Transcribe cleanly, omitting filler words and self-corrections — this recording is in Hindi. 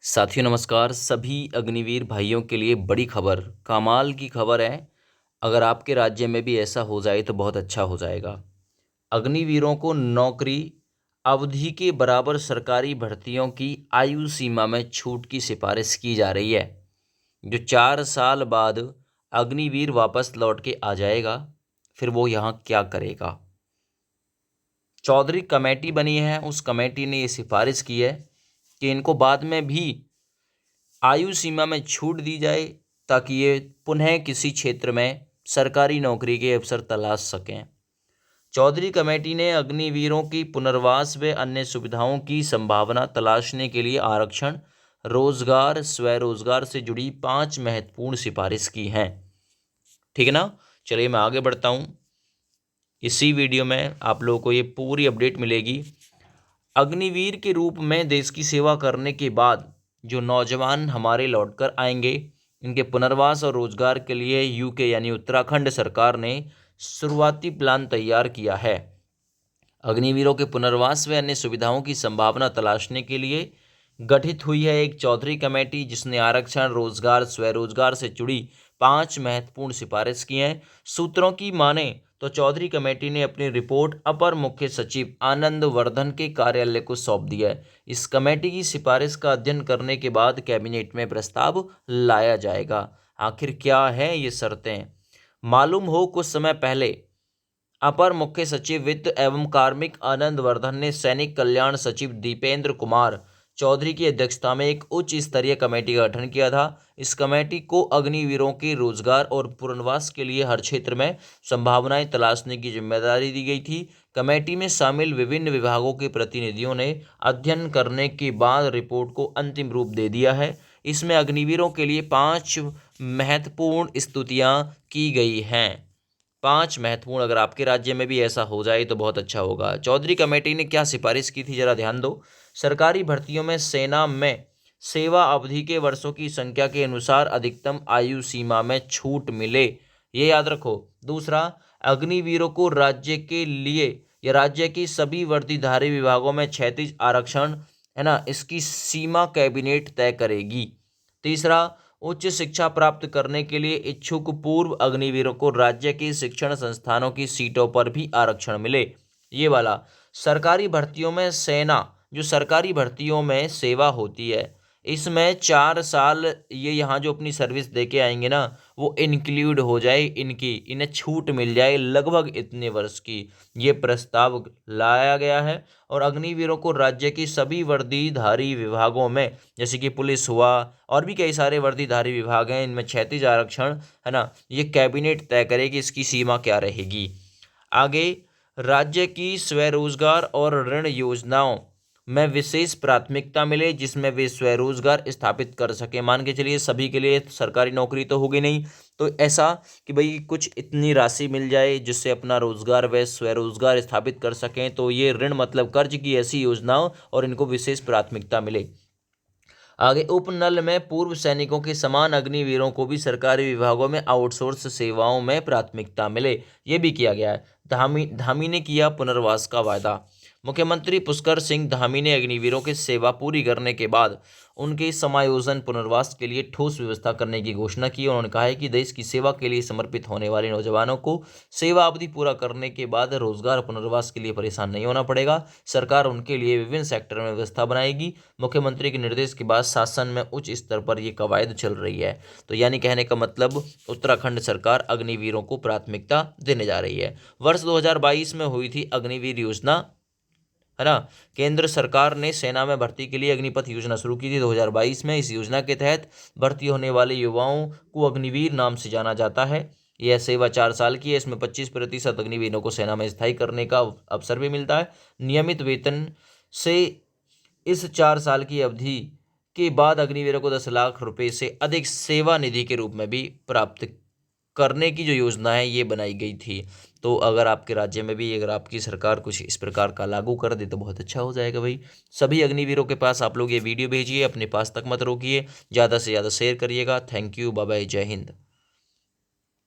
साथियों नमस्कार। सभी अग्निवीर भाइयों के लिए बड़ी खबर, कमाल की खबर है। अगर आपके राज्य में भी ऐसा हो जाए तो बहुत अच्छा हो जाएगा। अग्निवीरों को नौकरी अवधि के बराबर सरकारी भर्तियों की आयु सीमा में छूट की सिफारिश की जा रही है। जो 4 साल बाद अग्निवीर वापस लौट के आ जाएगा, फिर वो यहाँ क्या करेगा। चौधरी कमेटी बनी है, उस कमेटी ने ये सिफारिश की है कि इनको बाद में भी आयु सीमा में छूट दी जाए ताकि ये पुनः किसी क्षेत्र में सरकारी नौकरी के अवसर तलाश सकें। चौधरी कमेटी ने अग्निवीरों की पुनर्वास व अन्य सुविधाओं की संभावना तलाशने के लिए आरक्षण, रोजगार, स्वरोजगार से जुड़ी 5 महत्वपूर्ण सिफारिश की हैं। ठीक है ना। चलिए मैं आगे बढ़ता हूँ। इसी वीडियो में आप लोगों को ये पूरी अपडेट मिलेगी। अग्निवीर के रूप में देश की सेवा करने के बाद जो नौजवान हमारे लौटकर आएंगे, इनके पुनर्वास और रोजगार के लिए यूके यानी उत्तराखंड सरकार ने शुरुआती प्लान तैयार किया है। अग्निवीरों के पुनर्वास व अन्य सुविधाओं की संभावना तलाशने के लिए गठित हुई है एक चौधरी कमेटी, जिसने आरक्षण, रोजगार, स्वरोजगार से जुड़ी 5 महत्वपूर्ण सिफारिश की हैं। सूत्रों की माने तो चौधरी कमेटी ने अपनी रिपोर्ट अपर मुख्य सचिव आनंद वर्धन के कार्यालय को सौंप दी है। इस कमेटी की सिफारिश का अध्ययन करने के बाद कैबिनेट में प्रस्ताव लाया जाएगा। आखिर क्या है ये शर्तें, मालूम हो। कुछ समय पहले अपर मुख्य सचिव वित्त एवं कार्मिक आनंद वर्धन ने सैनिक कल्याण सचिव दीपेंद्र कुमार चौधरी की अध्यक्षता में एक उच्च स्तरीय कमेटी का गठन किया था। इस कमेटी को अग्निवीरों के रोजगार और पुनर्वास के लिए हर क्षेत्र में संभावनाएं तलाशने की जिम्मेदारी दी गई थी। कमेटी में शामिल विभिन्न विभागों के प्रतिनिधियों ने अध्ययन करने के बाद रिपोर्ट को अंतिम रूप दे दिया है। इसमें अग्निवीरों के लिए 5 महत्वपूर्ण स्तुतियां की गई हैं। 5 महत्वपूर्ण, अगर आपके राज्य में भी ऐसा हो जाए तो बहुत अच्छा होगा। चौधरी कमेटी ने क्या सिफारिश की थी, जरा ध्यान दो। सरकारी भर्तियों में सेना में सेवा अवधि के वर्षों की संख्या के अनुसार अधिकतम आयु सीमा में छूट मिले, ये याद रखो। दूसरा, अग्निवीरों को राज्य के लिए या राज्य की सभी वर्दीधारी विभागों में 36 आरक्षण है ना, इसकी सीमा कैबिनेट तय करेगी। तीसरा, उच्च शिक्षा प्राप्त करने के लिए इच्छुक पूर्व अग्निवीरों को राज्य की शिक्षण संस्थानों की सीटों पर भी आरक्षण मिले। ये वाला सरकारी भर्तियों में सेना, जो सरकारी भर्तियों में सेवा होती है, इसमें 4 साल ये यहाँ जो अपनी सर्विस दे के आएंगे ना, वो इंक्लूड हो जाए, इन्हें छूट मिल जाए लगभग इतने वर्ष की। ये प्रस्ताव लाया गया है। और अग्निवीरों को राज्य की सभी वर्दीधारी विभागों में, जैसे कि पुलिस हुआ और भी कई सारे वर्दीधारी विभाग हैं, इनमें 36 आरक्षण है ना, ये कैबिनेट तय करेगी इसकी सीमा क्या रहेगी। आगे, राज्य की स्वरोजगार और ऋण योजनाओं में विशेष प्राथमिकता मिले, जिसमें वे स्वरोजगार स्थापित कर सके। मान के चलिए सभी के लिए सरकारी नौकरी तो होगी नहीं, तो ऐसा कि भाई कुछ इतनी राशि मिल जाए जिससे अपना रोजगार व स्वरोजगार स्थापित कर सकें। तो ये ऋण मतलब कर्ज की ऐसी योजनाओं, और इनको विशेष प्राथमिकता मिले। आगे, उपनल में पूर्व सैनिकों के समान अग्निवीरों को भी सरकारी विभागों में आउटसोर्स सेवाओं में प्राथमिकता मिले, ये भी किया गया है। धामी ने किया पुनर्वास का वायदा। मुख्यमंत्री पुष्कर सिंह धामी ने अग्निवीरों की सेवा पूरी करने के बाद उनके समायोजन पुनर्वास के लिए ठोस व्यवस्था करने की घोषणा की। उन्होंने कहा है कि देश की सेवा के लिए समर्पित होने वाले नौजवानों को सेवा अवधि पूरा करने के बाद रोजगार पुनर्वास के लिए परेशान नहीं होना पड़ेगा। सरकार उनके लिए विभिन्न सेक्टर में व्यवस्था बनाएगी। मुख्यमंत्री के निर्देश के बाद शासन में उच्च स्तर पर यह कवायद चल रही है। तो यानी कहने का मतलब, उत्तराखंड सरकार अग्निवीरों को प्राथमिकता देने जा रही है। वर्ष 2022 में हुई थी अग्निवीर योजना, है ना। केंद्र सरकार ने सेना में भर्ती के लिए अग्निपथ योजना शुरू की थी 2022 में। इस योजना के तहत भर्ती होने वाले युवाओं को अग्निवीर नाम से जाना जाता है। यह सेवा 4 साल की है। इसमें 25% अग्निवीरों को सेना में स्थायी करने का अवसर भी मिलता है। नियमित वेतन से इस 4 साल की अवधि के बाद अग्निवीरों को 10 लाख रुपए से अधिक सेवा निधि के रूप में भी प्राप्त करने की जो योजना है ये बनाई गई थी। तो अगर आपके राज्य में भी, अगर आपकी सरकार कुछ इस प्रकार का लागू कर दे तो बहुत अच्छा हो जाएगा भाई। सभी अग्निवीरों के पास आप लोग ये वीडियो भेजिए, अपने पास तक मत रोकिए, ज़्यादा से ज़्यादा शेयर करिएगा। थैंक यू, बाय बाय, जय हिंद।